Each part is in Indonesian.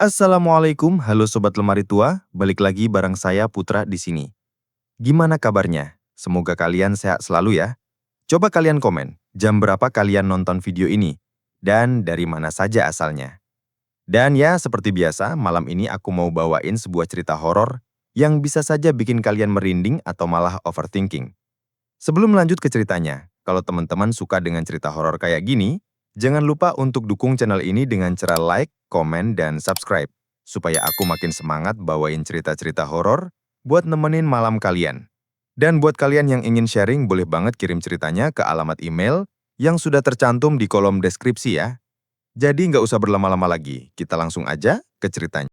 Assalamualaikum, halo Sobat Lemari Tua, balik lagi bareng saya Putra di sini. Gimana kabarnya? Semoga kalian sehat selalu ya. Coba kalian komen, jam berapa kalian nonton video ini? Dan dari mana saja asalnya? Dan ya, seperti biasa, malam ini aku mau bawain sebuah cerita horor yang bisa saja bikin kalian merinding atau malah overthinking. Sebelum lanjut ke ceritanya, kalau teman-teman suka dengan cerita horor kayak gini, jangan lupa untuk dukung channel ini dengan cara like, komen, dan subscribe, supaya aku makin semangat bawain cerita-cerita horor buat nemenin malam kalian. Dan buat kalian yang ingin sharing, boleh banget kirim ceritanya ke alamat email yang sudah tercantum di kolom deskripsi ya. Jadi nggak usah berlama-lama lagi, kita langsung aja ke ceritanya.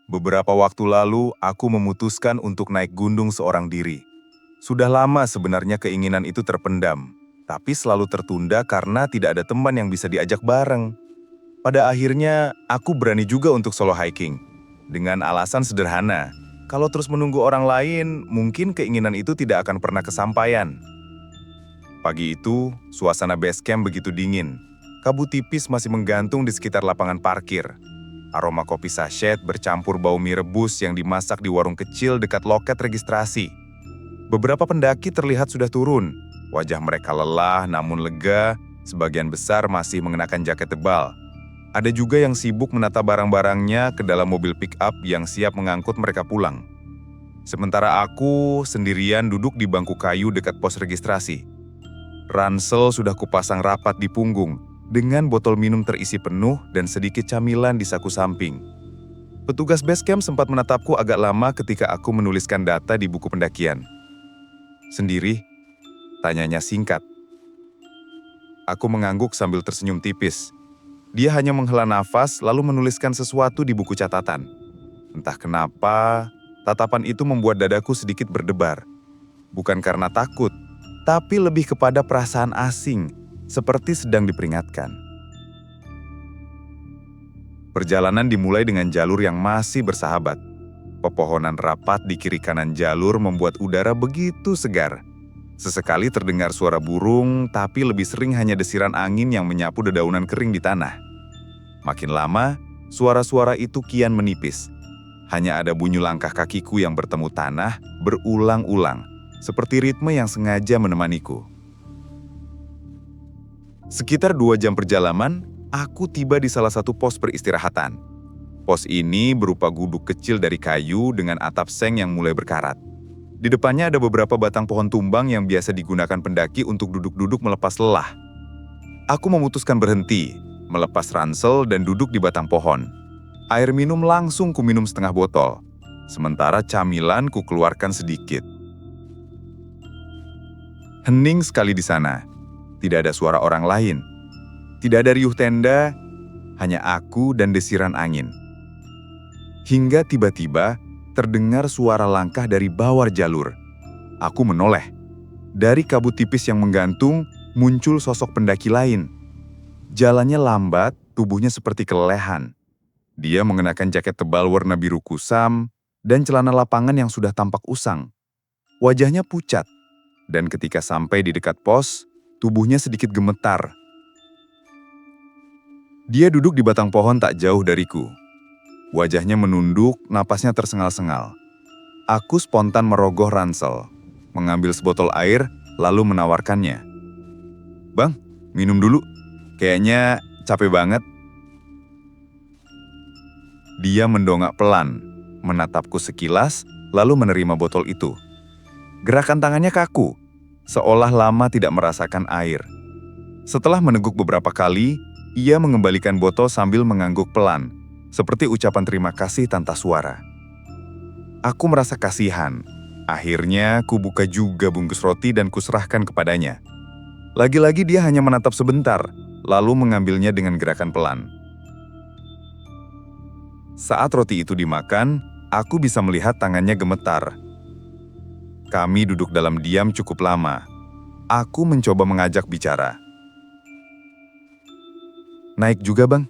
Beberapa waktu lalu, aku memutuskan untuk naik gunung seorang diri. Sudah lama sebenarnya keinginan itu terpendam, tapi selalu tertunda karena tidak ada teman yang bisa diajak bareng. Pada akhirnya, aku berani juga untuk solo hiking. Dengan alasan sederhana, kalau terus menunggu orang lain, mungkin keinginan itu tidak akan pernah kesampaian. Pagi itu, suasana base camp begitu dingin. Kabut tipis masih menggantung di sekitar lapangan parkir. Aroma kopi sachet bercampur bau mie rebus yang dimasak di warung kecil dekat loket registrasi. Beberapa pendaki terlihat sudah turun. Wajah mereka lelah namun lega, sebagian besar masih mengenakan jaket tebal. Ada juga yang sibuk menata barang-barangnya ke dalam mobil pick-up yang siap mengangkut mereka pulang. Sementara aku sendirian duduk di bangku kayu dekat pos registrasi. Ransel sudah kupasang rapat di punggung, dengan botol minum terisi penuh dan sedikit camilan di saku samping. Petugas base camp sempat menatapku agak lama ketika aku menuliskan data di buku pendakian. "Sendiri?" tanyanya singkat. Aku mengangguk sambil tersenyum tipis. Dia hanya menghela nafas lalu menuliskan sesuatu di buku catatan. Entah kenapa, tatapan itu membuat dadaku sedikit berdebar. Bukan karena takut, tapi lebih kepada perasaan asing, seperti sedang diperingatkan. Perjalanan dimulai dengan jalur yang masih bersahabat. Pepohonan rapat di kiri kanan jalur membuat udara begitu segar. Sesekali terdengar suara burung, tapi lebih sering hanya desiran angin yang menyapu dedaunan kering di tanah. Makin lama, suara-suara itu kian menipis. Hanya ada bunyi langkah kakiku yang bertemu tanah berulang-ulang, seperti ritme yang sengaja menemaniku. Sekitar 2 jam perjalanan, aku tiba di salah satu pos peristirahatan. Pos ini berupa guduk kecil dari kayu dengan atap seng yang mulai berkarat. Di depannya ada beberapa batang pohon tumbang yang biasa digunakan pendaki untuk duduk-duduk melepas lelah. Aku memutuskan berhenti, melepas ransel dan duduk di batang pohon. Air minum langsung kuminum setengah botol, sementara camilan kukeluarkan sedikit. Hening sekali di sana. Tidak ada suara orang lain. Tidak ada riuh tenda, hanya aku dan desiran angin. Hingga tiba-tiba terdengar suara langkah dari bawah jalur. Aku menoleh. Dari kabut tipis yang menggantung, muncul sosok pendaki lain. Jalannya lambat, tubuhnya seperti kelelahan. Dia mengenakan jaket tebal warna biru kusam dan celana lapangan yang sudah tampak usang. Wajahnya pucat, dan ketika sampai di dekat pos, tubuhnya sedikit gemetar. Dia duduk di batang pohon tak jauh dariku. Wajahnya menunduk, napasnya tersengal-sengal. Aku spontan merogoh ransel, mengambil sebotol air, lalu menawarkannya. "Bang, minum dulu. Kayaknya capek banget." Dia mendongak pelan, menatapku sekilas, lalu menerima botol itu. Gerakan tangannya kaku, seolah lama tidak merasakan air. Setelah meneguk beberapa kali, ia mengembalikan botol sambil mengangguk pelan, seperti ucapan terima kasih tanpa suara. Aku merasa kasihan. Akhirnya, kubuka juga bungkus roti dan kuserahkan kepadanya. Lagi-lagi dia hanya menatap sebentar, lalu mengambilnya dengan gerakan pelan. Saat roti itu dimakan, aku bisa melihat tangannya gemetar. Kami duduk dalam diam cukup lama. Aku mencoba mengajak bicara. "Naik juga, Bang?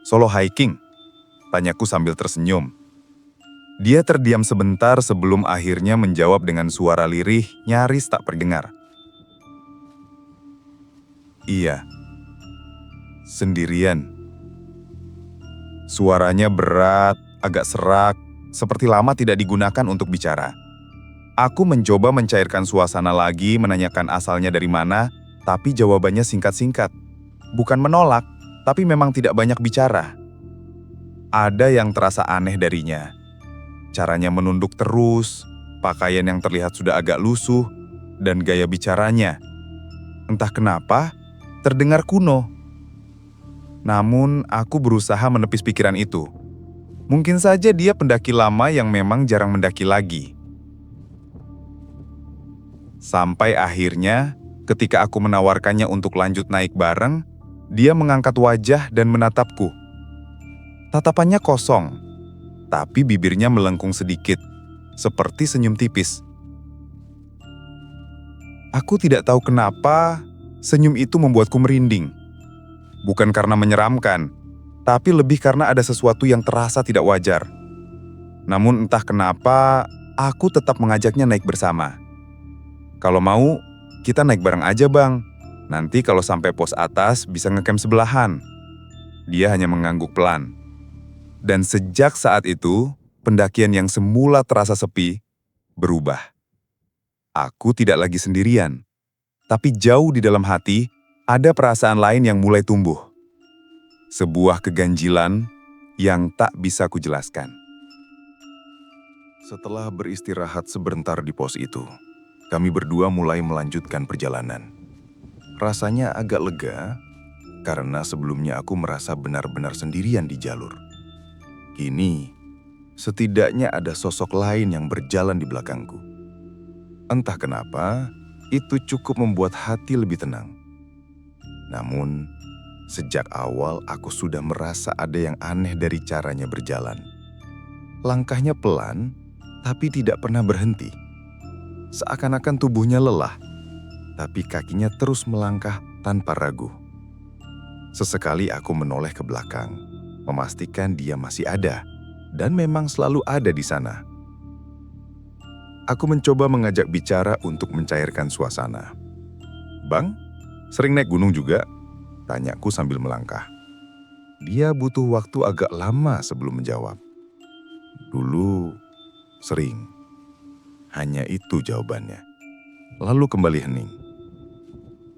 Solo hiking?" tanyaku sambil tersenyum. Dia terdiam sebentar sebelum akhirnya menjawab dengan suara lirih, nyaris tak terdengar. Iya, sendirian. Suaranya berat, agak serak, seperti lama tidak digunakan untuk bicara. Aku mencoba mencairkan suasana lagi, menanyakan asalnya dari mana, tapi jawabannya singkat-singkat. Bukan menolak, tapi memang tidak banyak bicara. Ada yang terasa aneh darinya. Caranya menunduk terus, pakaian yang terlihat sudah agak lusuh, dan gaya bicaranya. Entah kenapa, terdengar kuno. Namun, aku berusaha menepis pikiran itu. Mungkin saja dia pendaki lama yang memang jarang mendaki lagi. Sampai akhirnya, ketika aku menawarkannya untuk lanjut naik bareng, dia mengangkat wajah dan menatapku. Tatapannya kosong, tapi bibirnya melengkung sedikit, seperti senyum tipis. Aku tidak tahu kenapa senyum itu membuatku merinding. Bukan karena menyeramkan, tapi lebih karena ada sesuatu yang terasa tidak wajar. Namun entah kenapa, aku tetap mengajaknya naik bersama. Kalau mau, kita naik bareng aja bang. Nanti kalau sampai pos atas bisa ngecamp sebelahan. Dia hanya mengangguk pelan. Dan sejak saat itu, pendakian yang semula terasa sepi, berubah. Aku tidak lagi sendirian. Tapi jauh di dalam hati, ada perasaan lain yang mulai tumbuh. Sebuah keganjilan yang tak bisa kujelaskan. Setelah beristirahat sebentar di pos itu, kami berdua mulai melanjutkan perjalanan. Rasanya agak lega, karena sebelumnya aku merasa benar-benar sendirian di jalur. Kini, setidaknya ada sosok lain yang berjalan di belakangku. Entah kenapa, itu cukup membuat hati lebih tenang. Namun, sejak awal aku sudah merasa ada yang aneh dari caranya berjalan. Langkahnya pelan, tapi tidak pernah berhenti. Seakan-akan tubuhnya lelah, tapi kakinya terus melangkah tanpa ragu. Sesekali aku menoleh ke belakang, memastikan dia masih ada, dan memang selalu ada di sana. Aku mencoba mengajak bicara untuk mencairkan suasana. "Bang, sering naik gunung juga?" tanyaku sambil melangkah. Dia butuh waktu agak lama sebelum menjawab. "Dulu, sering." Hanya itu jawabannya. Lalu kembali hening.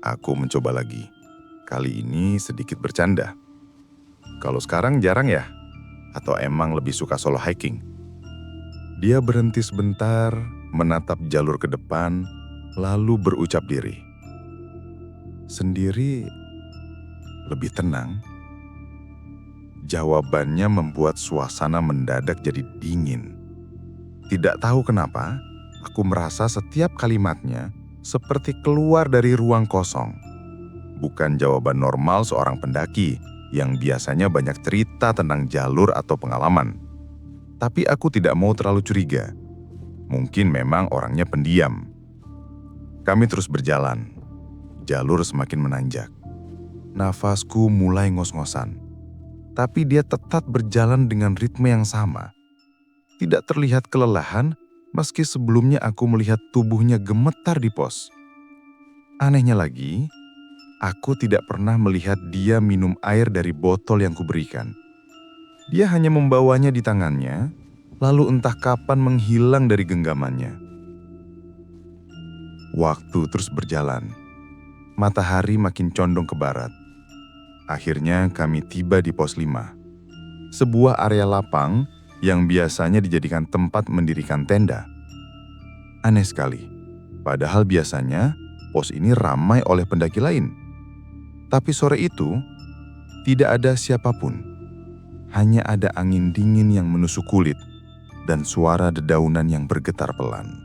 Aku mencoba lagi. Kali ini sedikit bercanda. "Kalau sekarang jarang ya? Atau emang lebih suka solo hiking?" Dia berhenti sebentar, menatap jalur ke depan, lalu berucap diri. "Sendiri lebih tenang." Jawabannya membuat suasana mendadak jadi dingin. Tidak tahu kenapa, aku merasa setiap kalimatnya seperti keluar dari ruang kosong. Bukan jawaban normal seorang pendaki yang biasanya banyak cerita tentang jalur atau pengalaman. Tapi aku tidak mau terlalu curiga. Mungkin memang orangnya pendiam. Kami terus berjalan. Jalur semakin menanjak. Nafasku mulai ngos-ngosan. Tapi dia tetap berjalan dengan ritme yang sama. Tidak terlihat kelelahan, meski sebelumnya aku melihat tubuhnya gemetar di pos. Anehnya lagi, aku tidak pernah melihat dia minum air dari botol yang kuberikan. Dia hanya membawanya di tangannya, lalu entah kapan menghilang dari genggamannya. Waktu terus berjalan. Matahari makin condong ke barat. Akhirnya kami tiba di pos 5. Sebuah area lapang yang biasanya dijadikan tempat mendirikan tenda. Aneh sekali, padahal biasanya pos ini ramai oleh pendaki lain. Tapi sore itu, tidak ada siapapun. Hanya ada angin dingin yang menusuk kulit dan suara dedaunan yang bergetar pelan.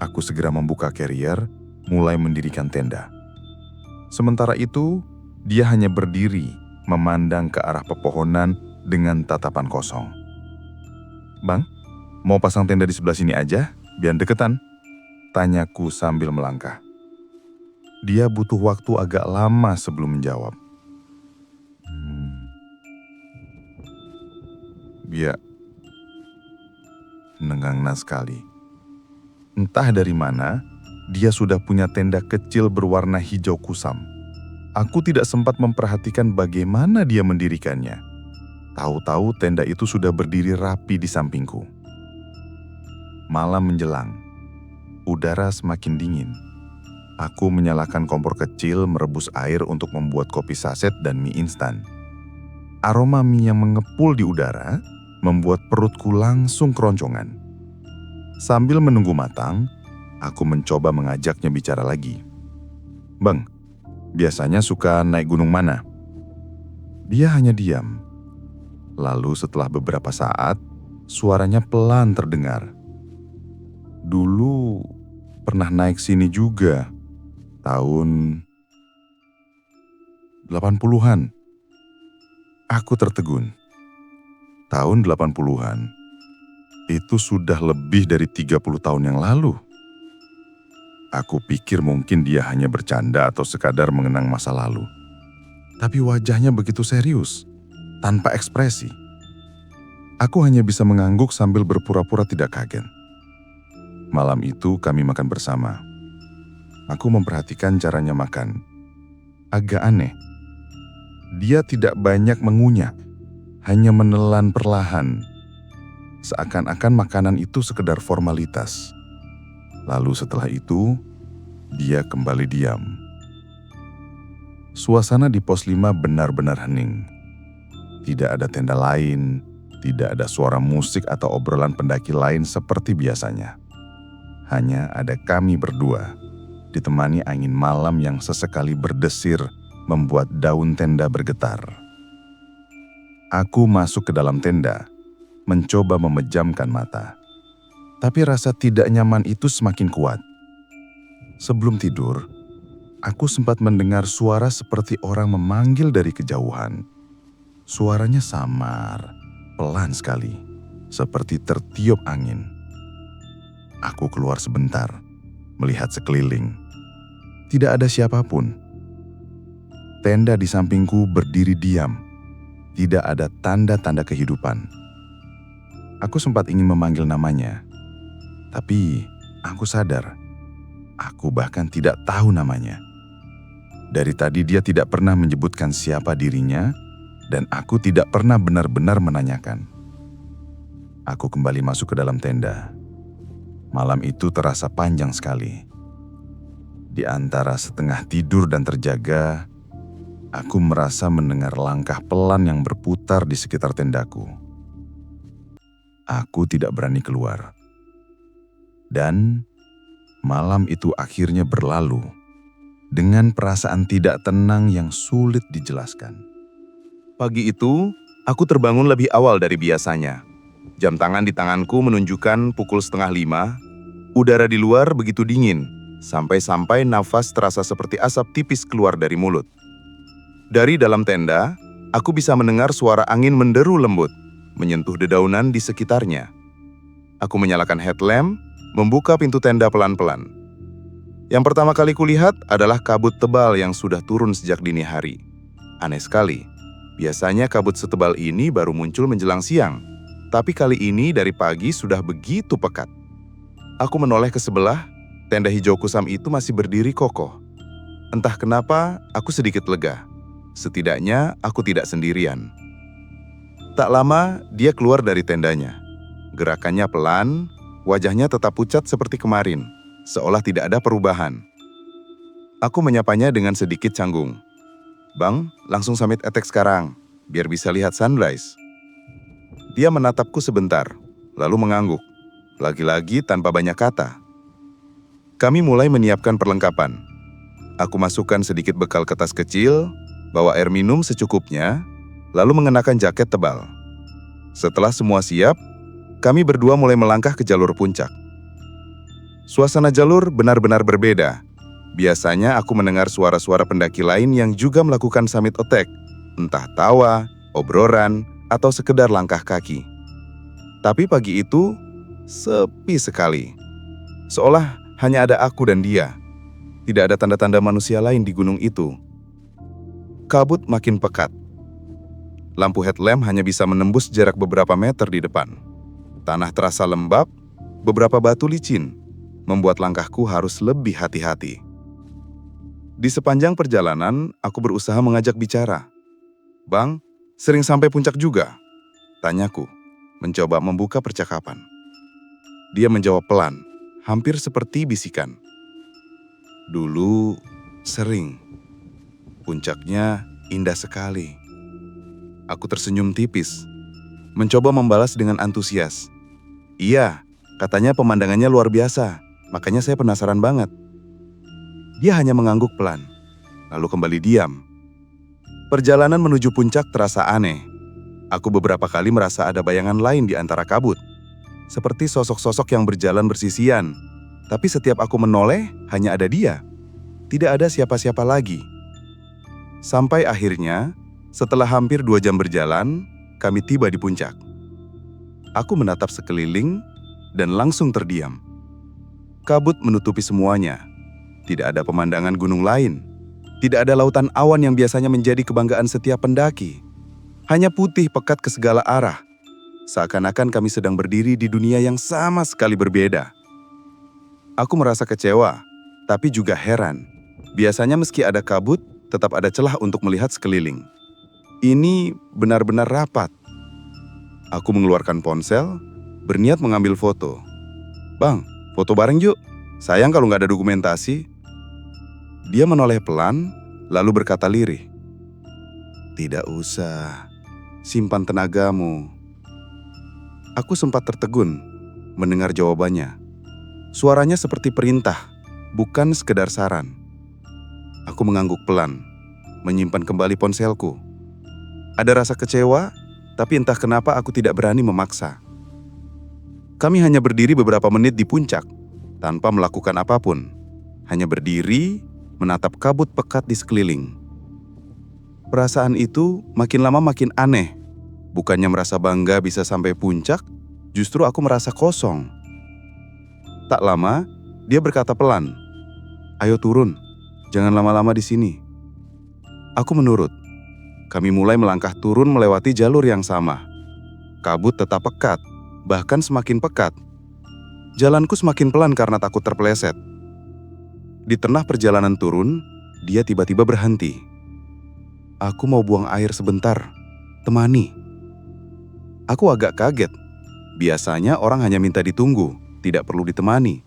Aku segera membuka carrier, mulai mendirikan tenda. Sementara itu, dia hanya berdiri, memandang ke arah pepohonan dengan tatapan kosong. "Bang, mau pasang tenda di sebelah sini aja, biar deketan?" tanyaku sambil melangkah. Dia butuh waktu agak lama sebelum menjawab. Dia nengangna sekali. Entah dari mana, dia sudah punya tenda kecil berwarna hijau kusam. Aku tidak sempat memperhatikan bagaimana dia mendirikannya. Tahu-tahu tenda itu sudah berdiri rapi di sampingku. Malam menjelang, udara semakin dingin. Aku menyalakan kompor kecil merebus air untuk membuat kopi saset dan mie instan. Aroma mie yang mengepul di udara membuat perutku langsung keroncongan. Sambil menunggu matang, aku mencoba mengajaknya bicara lagi. "Bang, biasanya suka naik gunung mana?" Dia hanya diam. Lalu setelah beberapa saat, suaranya pelan terdengar. "Dulu pernah naik sini juga, tahun 80-an. Aku tertegun. Tahun 80-an? Itu sudah lebih dari 30 tahun yang lalu. Aku pikir mungkin dia hanya bercanda atau sekadar mengenang masa lalu. Tapi wajahnya begitu serius, tanpa ekspresi. Aku hanya bisa mengangguk sambil berpura-pura tidak kaget. Malam itu kami makan bersama. Aku memperhatikan caranya makan. Agak aneh. Dia tidak banyak mengunyah, hanya menelan perlahan. Seakan-akan makanan itu sekedar formalitas. Lalu setelah itu, dia kembali diam. Suasana di pos 5 benar-benar hening. Tidak ada tenda lain, tidak ada suara musik atau obrolan pendaki lain seperti biasanya. Hanya ada kami berdua, ditemani angin malam yang sesekali berdesir membuat daun tenda bergetar. Aku masuk ke dalam tenda, mencoba memejamkan mata. Tapi rasa tidak nyaman itu semakin kuat. Sebelum tidur, aku sempat mendengar suara seperti orang memanggil dari kejauhan. Suaranya samar, pelan sekali, seperti tertiup angin. Aku keluar sebentar, melihat sekeliling. Tidak ada siapapun. Tenda di sampingku berdiri diam. Tidak ada tanda-tanda kehidupan. Aku sempat ingin memanggil namanya, tapi aku sadar, aku bahkan tidak tahu namanya. Dari tadi dia tidak pernah menyebutkan siapa dirinya, dan aku tidak pernah benar-benar menanyakan. Aku kembali masuk ke dalam tenda. Malam itu terasa panjang sekali. Di antara setengah tidur dan terjaga, aku merasa mendengar langkah pelan yang berputar di sekitar tendaku. Aku tidak berani keluar. Dan malam itu akhirnya berlalu dengan perasaan tidak tenang yang sulit dijelaskan. Pagi itu, aku terbangun lebih awal dari biasanya. Jam tangan di tanganku menunjukkan pukul 4:30. Udara di luar begitu dingin, sampai-sampai nafas terasa seperti asap tipis keluar dari mulut. Dari dalam tenda, aku bisa mendengar suara angin menderu lembut, menyentuh dedaunan di sekitarnya. Aku menyalakan headlamp, membuka pintu tenda pelan-pelan. Yang pertama kali kulihat adalah kabut tebal yang sudah turun sejak dini hari. Aneh sekali, biasanya kabut setebal ini baru muncul menjelang siang, tapi kali ini dari pagi sudah begitu pekat. Aku menoleh ke sebelah, tenda hijau kusam itu masih berdiri kokoh. Entah kenapa, aku sedikit lega. Setidaknya aku tidak sendirian. Tak lama, dia keluar dari tendanya. Gerakannya pelan, wajahnya tetap pucat seperti kemarin, seolah tidak ada perubahan. Aku menyapanya dengan sedikit canggung. "Bang, langsung summit attack sekarang, biar bisa lihat sunrise." Dia menatapku sebentar, lalu mengangguk. Lagi-lagi tanpa banyak kata. Kami mulai menyiapkan perlengkapan. Aku masukkan sedikit bekal ke tas kecil, bawa air minum secukupnya, lalu mengenakan jaket tebal. Setelah semua siap, kami berdua mulai melangkah ke jalur puncak. Suasana jalur benar-benar berbeda. Biasanya aku mendengar suara-suara pendaki lain yang juga melakukan summit attack, entah tawa, obrolan, atau sekedar langkah kaki. Tapi pagi itu, sepi sekali. Seolah hanya ada aku dan dia. Tidak ada tanda-tanda manusia lain di gunung itu. Kabut makin pekat. Lampu headlamp hanya bisa menembus jarak beberapa meter di depan. Tanah terasa lembab, beberapa batu licin. membuat langkahku harus lebih hati-hati. Di sepanjang perjalanan, aku berusaha mengajak bicara. "Bang, sering sampai puncak juga?" tanyaku, mencoba membuka percakapan. Dia menjawab pelan, hampir seperti bisikan. "Dulu, sering. Puncaknya indah sekali." Aku tersenyum tipis, mencoba membalas dengan antusias. "Iya, katanya pemandangannya luar biasa, makanya saya penasaran banget." Dia hanya mengangguk pelan, lalu kembali diam. Perjalanan menuju puncak terasa aneh. Aku beberapa kali merasa ada bayangan lain di antara kabut, seperti sosok-sosok yang berjalan bersisian. Tapi setiap aku menoleh, hanya ada dia. Tidak ada siapa-siapa lagi. Sampai akhirnya, setelah hampir 2 jam berjalan, kami tiba di puncak. Aku menatap sekeliling dan langsung terdiam. Kabut menutupi semuanya. Tidak ada pemandangan gunung lain. Tidak ada lautan awan yang biasanya menjadi kebanggaan setiap pendaki. Hanya putih pekat ke segala arah. Seakan-akan kami sedang berdiri di dunia yang sama sekali berbeda. Aku merasa kecewa, tapi juga heran. Biasanya meski ada kabut, tetap ada celah untuk melihat sekeliling. Ini benar-benar rapat. Aku mengeluarkan ponsel, berniat mengambil foto. "Bang, foto bareng yuk. Sayang kalau nggak ada dokumentasi." Dia menoleh pelan, lalu berkata lirih, "Tidak usah, simpan tenagamu." Aku sempat tertegun mendengar jawabannya. Suaranya seperti perintah, bukan sekedar saran. Aku mengangguk pelan, menyimpan kembali ponselku. Ada rasa kecewa, tapi entah kenapa aku tidak berani memaksa. Kami hanya berdiri beberapa menit di puncak, tanpa melakukan apapun. Hanya berdiri, menatap kabut pekat di sekeliling. Perasaan itu makin lama makin aneh. Bukannya merasa bangga bisa sampai puncak, justru aku merasa kosong. Tak lama, dia berkata pelan, "Ayo turun, jangan lama-lama di sini." Aku menurut. Kami mulai melangkah turun melewati jalur yang sama. Kabut tetap pekat, bahkan semakin pekat. Jalanku semakin pelan karena takut terpeleset. Di tengah perjalanan turun, dia tiba-tiba berhenti. "Aku mau buang air sebentar, temani." Aku agak kaget. Biasanya orang hanya minta ditunggu, tidak perlu ditemani.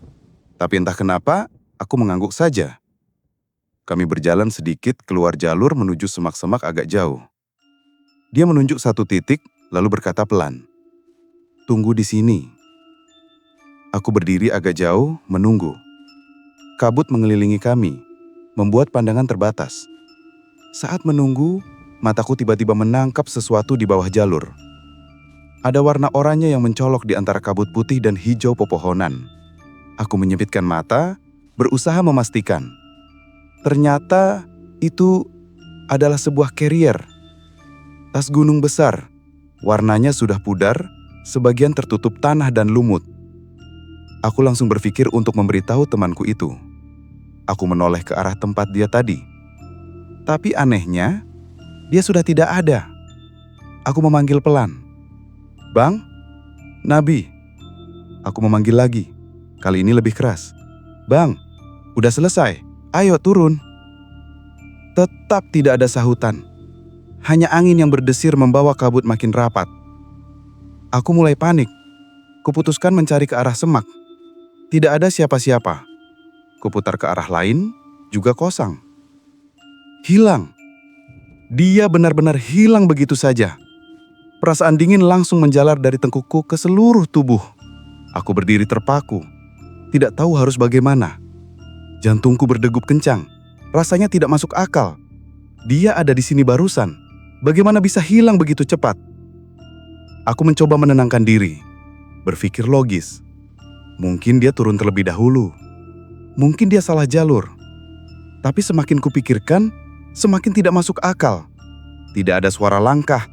Tapi entah kenapa, aku mengangguk saja. Kami berjalan sedikit keluar jalur menuju semak-semak agak jauh. Dia menunjuk satu titik, lalu berkata pelan, "Tunggu di sini." Aku berdiri agak jauh, menunggu. Kabut mengelilingi kami, membuat pandangan terbatas. Saat menunggu, mataku tiba-tiba menangkap sesuatu di bawah jalur. Ada warna oranye yang mencolok di antara kabut putih dan hijau pepohonan. Aku menyipitkan mata, berusaha memastikan. Ternyata itu adalah sebuah carrier. Tas gunung besar, warnanya sudah pudar, sebagian tertutup tanah dan lumut. Aku langsung berpikir untuk memberitahu temanku itu. Aku menoleh ke arah tempat dia tadi. Tapi anehnya, dia sudah tidak ada. Aku memanggil pelan, "Bang, Nabi." Aku memanggil lagi, kali ini lebih keras. "Bang, udah selesai, ayo turun." Tetap tidak ada sahutan. Hanya angin yang berdesir membawa kabut makin rapat. Aku mulai panik. Kuputuskan mencari ke arah semak. Tidak ada siapa-siapa. Kuputar ke arah lain, juga kosong. Hilang. Dia benar-benar hilang begitu saja. Perasaan dingin langsung menjalar dari tengkukku ke seluruh tubuh. Aku berdiri terpaku, tidak tahu harus bagaimana. Jantungku berdegup kencang, rasanya tidak masuk akal. Dia ada di sini barusan, bagaimana bisa hilang begitu cepat? Aku mencoba menenangkan diri, berpikir logis. Mungkin dia turun terlebih dahulu. Mungkin dia salah jalur. Tapi semakin kupikirkan, semakin tidak masuk akal. Tidak ada suara langkah,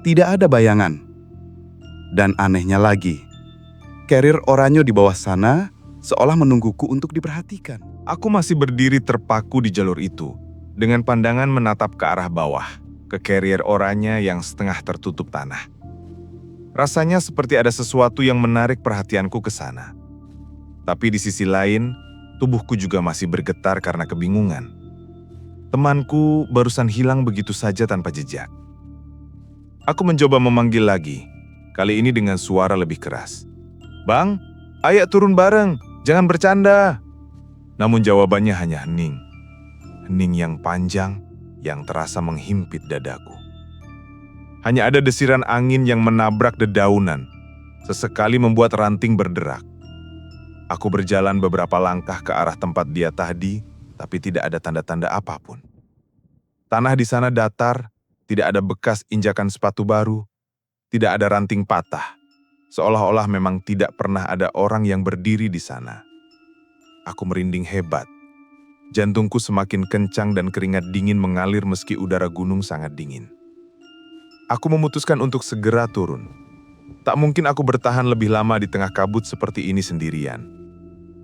tidak ada bayangan. Dan anehnya lagi, carrier oranye di bawah sana seolah menungguku untuk diperhatikan. Aku masih berdiri terpaku di jalur itu, dengan pandangan menatap ke arah bawah, ke carrier oranye yang setengah tertutup tanah. Rasanya seperti ada sesuatu yang menarik perhatianku ke sana. Tapi di sisi lain, tubuhku juga masih bergetar karena kebingungan. Temanku barusan hilang begitu saja tanpa jejak. Aku mencoba memanggil lagi, kali ini dengan suara lebih keras. "Bang, ayo turun bareng, jangan bercanda." Namun jawabannya hanya hening. Hening yang panjang, yang terasa menghimpit dadaku. Hanya ada desiran angin yang menabrak dedaunan, sesekali membuat ranting berderak. Aku berjalan beberapa langkah ke arah tempat dia tadi, tapi tidak ada tanda-tanda apapun. Tanah di sana datar, tidak ada bekas injakan sepatu baru, tidak ada ranting patah, seolah-olah memang tidak pernah ada orang yang berdiri di sana. Aku merinding hebat. Jantungku semakin kencang dan keringat dingin mengalir meski udara gunung sangat dingin. Aku memutuskan untuk segera turun. Tak mungkin aku bertahan lebih lama di tengah kabut seperti ini sendirian.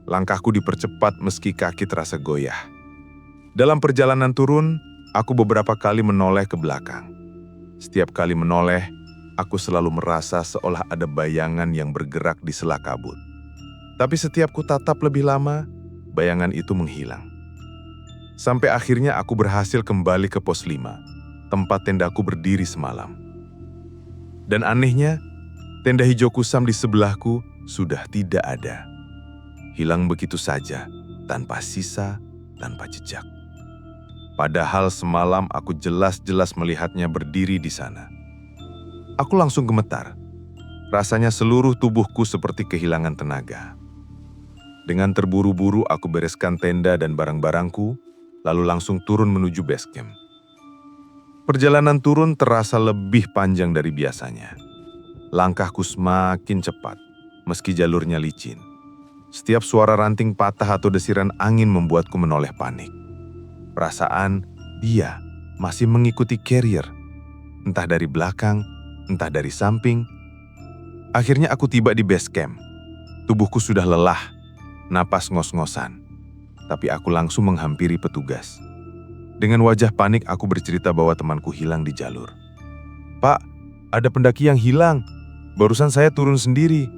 Langkahku dipercepat meski kaki terasa goyah. Dalam perjalanan turun, aku beberapa kali menoleh ke belakang. Setiap kali menoleh, aku selalu merasa seolah ada bayangan yang bergerak di sela kabut. Tapi setiap ku tatap lebih lama, bayangan itu menghilang. Sampai akhirnya aku berhasil kembali ke pos 5, tempat tendaku berdiri semalam. Dan anehnya, tenda hijau kusam di sebelahku sudah tidak ada. Hilang begitu saja, tanpa sisa, tanpa jejak. Padahal semalam aku jelas-jelas melihatnya berdiri di sana. Aku langsung gemetar. Rasanya seluruh tubuhku seperti kehilangan tenaga. Dengan terburu-buru aku bereskan tenda dan barang-barangku, lalu langsung turun menuju base camp. Perjalanan turun terasa lebih panjang dari biasanya. Langkahku semakin cepat, meski jalurnya licin. Setiap suara ranting patah atau desiran angin membuatku menoleh panik. Perasaan dia masih mengikuti carrier, entah dari belakang, entah dari samping. Akhirnya aku tiba di base camp. Tubuhku sudah lelah, napas ngos-ngosan. Tapi aku langsung menghampiri petugas. Dengan wajah panik aku bercerita bahwa temanku hilang di jalur. "Pak, ada pendaki yang hilang. Barusan saya turun sendiri.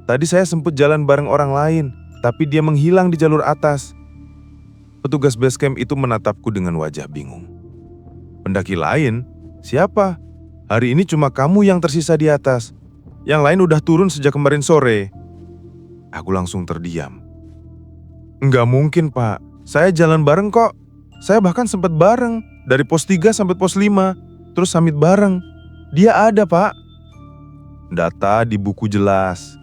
Tadi saya sempat jalan bareng orang lain, tapi dia menghilang di jalur atas." Petugas base camp itu menatapku dengan wajah bingung. "Pendaki lain? Siapa? Hari ini cuma kamu yang tersisa di atas. Yang lain udah turun sejak kemarin sore." Aku langsung terdiam. "Nggak mungkin, Pak. Saya jalan bareng kok. Saya bahkan sempat bareng, dari pos 3 sampai pos 5, terus summit bareng. Dia ada, Pak." "Data di buku jelas.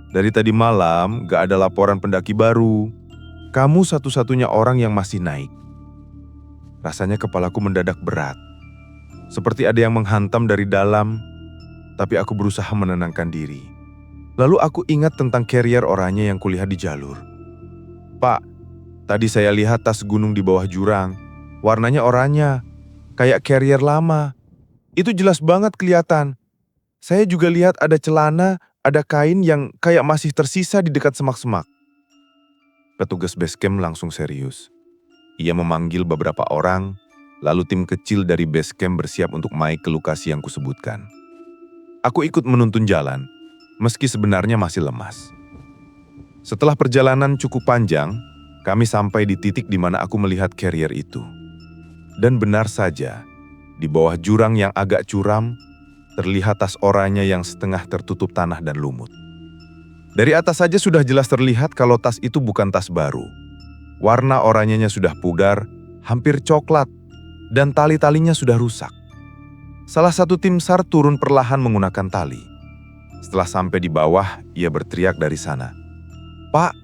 Dari tadi malam gak ada laporan pendaki baru. Kamu satu-satunya orang yang masih naik." Rasanya kepalaku mendadak berat. Seperti ada yang menghantam dari dalam, tapi aku berusaha menenangkan diri. Lalu aku ingat tentang carrier oranye yang kulihat di jalur. "Pak, tadi saya lihat tas gunung di bawah jurang. Warnanya oranye, kayak carrier lama. Itu jelas banget kelihatan. Saya juga lihat ada celana, ada kain yang kayak masih tersisa di dekat semak-semak." Petugas base camp langsung serius. Ia memanggil beberapa orang, lalu tim kecil dari base camp bersiap untuk naik ke lokasi yang kusebutkan. Aku ikut menuntun jalan, meski sebenarnya masih lemas. Setelah perjalanan cukup panjang, kami sampai di titik di mana aku melihat carrier itu. Dan benar saja, di bawah jurang yang agak curam, terlihat tas oranye yang setengah tertutup tanah dan lumut. Dari atas saja sudah jelas terlihat kalau tas itu bukan tas baru. Warna oranyenya sudah pudar, hampir coklat, dan tali-talinya sudah rusak. Salah satu tim SAR turun perlahan menggunakan tali. Setelah sampai di bawah, ia berteriak dari sana. "Pak,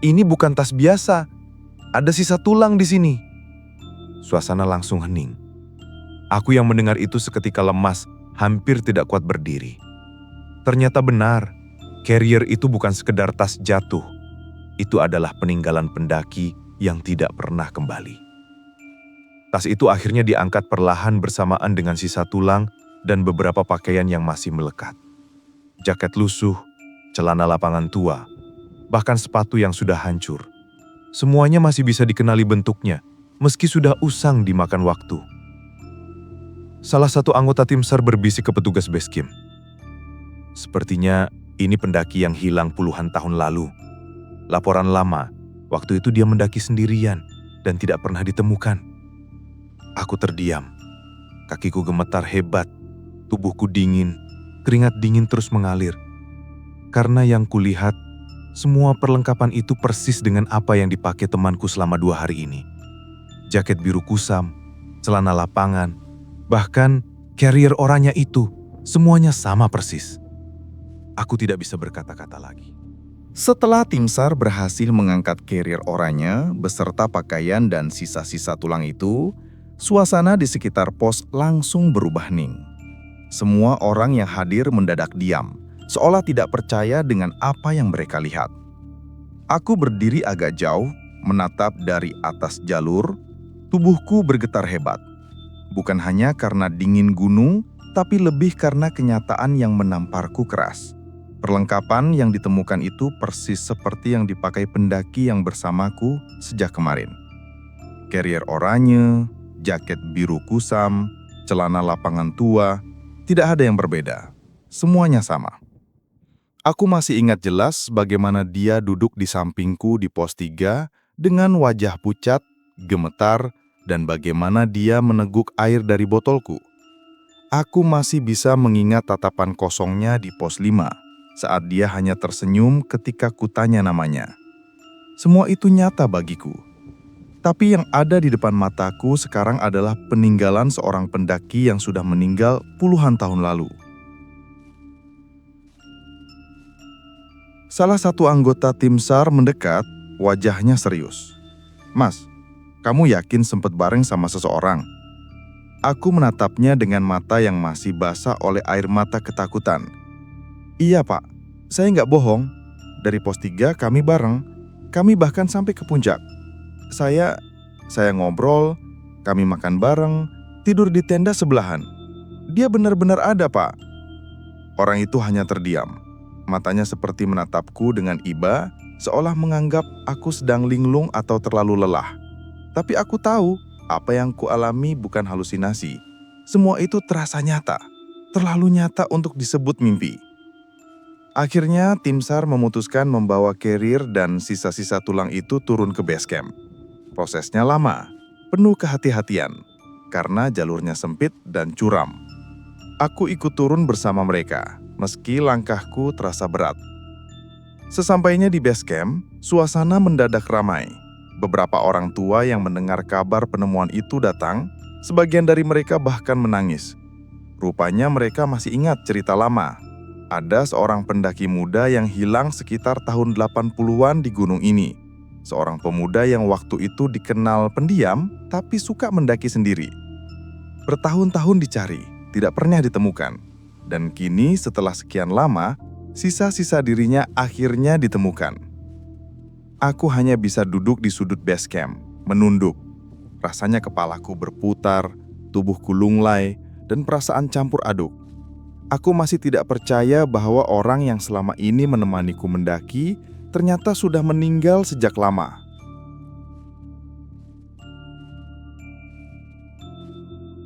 ini bukan tas biasa. Ada sisa tulang di sini." Suasana langsung hening. Aku yang mendengar itu seketika lemas, hampir tidak kuat berdiri. Ternyata benar, carrier itu bukan sekedar tas jatuh. Itu adalah peninggalan pendaki yang tidak pernah kembali. Tas itu akhirnya diangkat perlahan bersamaan dengan sisa tulang dan beberapa pakaian yang masih melekat. Jaket lusuh, celana lapangan tua, bahkan sepatu yang sudah hancur. Semuanya masih bisa dikenali bentuknya, meski sudah usang dimakan waktu. Salah satu anggota tim SAR berbisik ke petugas base camp. "Sepertinya ini pendaki yang hilang puluhan tahun lalu. Laporan lama, waktu itu dia mendaki sendirian dan tidak pernah ditemukan. Aku terdiam. Kakiku gemetar hebat, tubuhku dingin, keringat dingin terus mengalir. Karena yang kulihat, semua perlengkapan itu persis dengan apa yang dipakai temanku selama 2 hari ini. Jaket biru kusam, celana lapangan, bahkan carrier oranye itu, semuanya sama persis. Aku tidak bisa berkata-kata lagi. Setelah tim SAR berhasil mengangkat carrier oranye beserta pakaian dan sisa-sisa tulang itu, suasana di sekitar pos langsung berubah hening. Semua orang yang hadir mendadak diam, seolah tidak percaya dengan apa yang mereka lihat. Aku berdiri agak jauh, menatap dari atas jalur, tubuhku bergetar hebat. Bukan hanya karena dingin gunung, tapi lebih karena kenyataan yang menamparku keras. Perlengkapan yang ditemukan itu persis seperti yang dipakai pendaki yang bersamaku sejak kemarin. Carrier oranye, jaket biru kusam, celana lapangan tua, tidak ada yang berbeda. Semuanya sama. Aku masih ingat jelas bagaimana dia duduk di sampingku di pos 3 dengan wajah pucat, gemetar, dan bagaimana dia meneguk air dari botolku. Aku masih bisa mengingat tatapan kosongnya di pos 5 saat dia hanya tersenyum ketika kutanya namanya. Semua itu nyata bagiku. Tapi yang ada di depan mataku sekarang adalah peninggalan seorang pendaki yang sudah meninggal puluhan tahun lalu. Salah satu anggota tim SAR mendekat, wajahnya serius. "Mas, kamu yakin sempat bareng sama seseorang?" Aku menatapnya dengan mata yang masih basah oleh air mata ketakutan. "Iya pak, saya nggak bohong. Dari pos 3 kami bareng. Kami bahkan sampai ke puncak. Saya ngobrol, kami makan bareng, tidur di tenda sebelahan. Dia benar-benar ada pak." Orang itu hanya terdiam. Matanya seperti menatapku dengan iba, seolah menganggap aku sedang linglung atau terlalu lelah. Tapi aku tahu apa yang kualami bukan halusinasi. Semua itu terasa nyata, terlalu nyata untuk disebut mimpi. Akhirnya tim SAR memutuskan membawa carrier dan sisa-sisa tulang itu turun ke base camp. Prosesnya lama, penuh kehati-hatian, karena jalurnya sempit dan curam. Aku ikut turun bersama mereka, meski langkahku terasa berat. Sesampainya di base camp, suasana mendadak ramai. Beberapa orang tua yang mendengar kabar penemuan itu datang, sebagian dari mereka bahkan menangis. Rupanya mereka masih ingat cerita lama. Ada seorang pendaki muda yang hilang sekitar tahun 80-an di gunung ini. Seorang pemuda yang waktu itu dikenal pendiam, tapi suka mendaki sendiri. Bertahun-tahun dicari, tidak pernah ditemukan. Dan kini setelah sekian lama, sisa-sisa dirinya akhirnya ditemukan. Aku hanya bisa duduk di sudut base camp, menunduk. Rasanya kepalaku berputar, tubuhku lunglai, dan perasaan campur aduk. Aku masih tidak percaya bahwa orang yang selama ini menemaniku mendaki ternyata sudah meninggal sejak lama.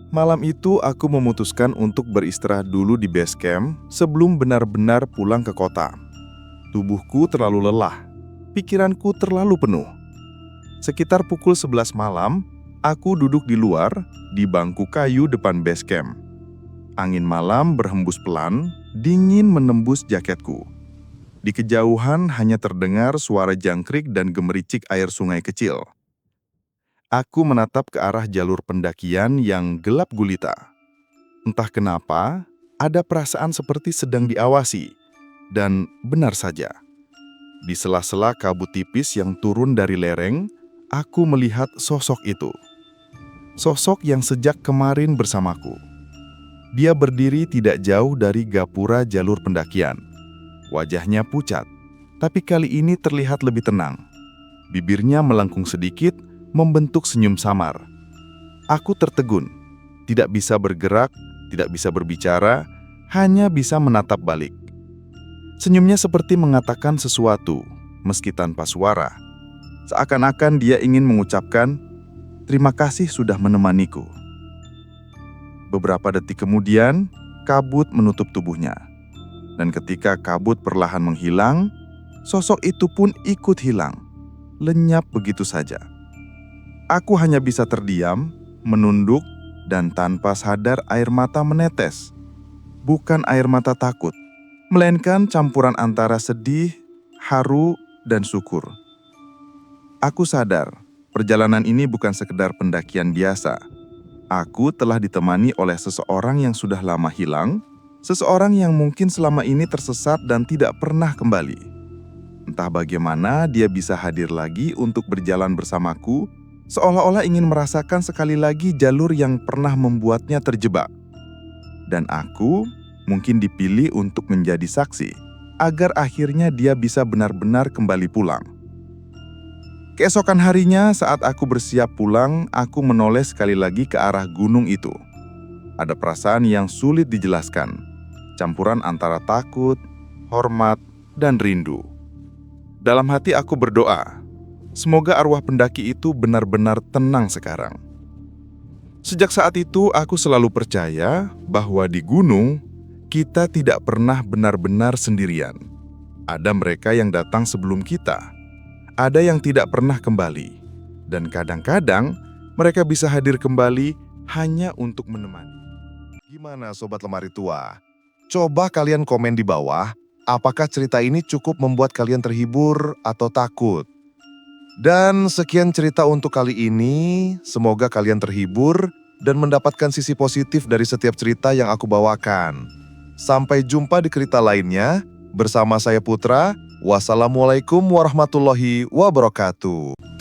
Malam itu aku memutuskan untuk beristirahat dulu di base camp sebelum benar-benar pulang ke kota. Tubuhku terlalu lelah, pikiranku terlalu penuh. Sekitar pukul 11 malam, aku duduk di luar di bangku kayu depan base camp. Angin malam berhembus pelan, dingin menembus jaketku. Di kejauhan hanya terdengar suara jangkrik dan gemericik air sungai kecil. Aku menatap ke arah jalur pendakian yang gelap gulita. Entah kenapa, ada perasaan seperti sedang diawasi. Dan benar saja. Di sela-sela kabut tipis yang turun dari lereng, aku melihat sosok itu. Sosok yang sejak kemarin bersamaku. Dia berdiri tidak jauh dari gapura jalur pendakian. Wajahnya pucat, tapi kali ini terlihat lebih tenang. Bibirnya melengkung sedikit, membentuk senyum samar. Aku tertegun, tidak bisa bergerak, tidak bisa berbicara, hanya bisa menatap balik. Senyumnya seperti mengatakan sesuatu, meski tanpa suara. Seakan-akan dia ingin mengucapkan, "Terima kasih sudah menemaniku." Beberapa detik kemudian, kabut menutup tubuhnya. Dan ketika kabut perlahan menghilang, sosok itu pun ikut hilang, lenyap begitu saja. Aku hanya bisa terdiam, menunduk, dan tanpa sadar air mata menetes. Bukan air mata takut, melainkan campuran antara sedih, haru, dan syukur. Aku sadar, perjalanan ini bukan sekedar pendakian biasa. Aku telah ditemani oleh seseorang yang sudah lama hilang, seseorang yang mungkin selama ini tersesat dan tidak pernah kembali. Entah bagaimana dia bisa hadir lagi untuk berjalan bersamaku, seolah-olah ingin merasakan sekali lagi jalur yang pernah membuatnya terjebak. Dan aku mungkin dipilih untuk menjadi saksi, agar akhirnya dia bisa benar-benar kembali pulang. Keesokan harinya saat aku bersiap pulang, aku menoleh sekali lagi ke arah gunung itu. Ada perasaan yang sulit dijelaskan, campuran antara takut, hormat, dan rindu. Dalam hati aku berdoa, semoga arwah pendaki itu benar-benar tenang sekarang. Sejak saat itu aku selalu percaya bahwa di gunung, kita tidak pernah benar-benar sendirian. Ada mereka yang datang sebelum kita. Ada yang tidak pernah kembali, dan kadang-kadang mereka bisa hadir kembali hanya untuk menemani. Gimana Sobat Lemari Tua? Coba kalian komen di bawah, apakah cerita ini cukup membuat kalian terhibur atau takut? Dan sekian cerita untuk kali ini, semoga kalian terhibur dan mendapatkan sisi positif dari setiap cerita yang aku bawakan. Sampai jumpa di cerita lainnya, bersama saya Putra. Wassalamualaikum warahmatullahi wabarakatuh.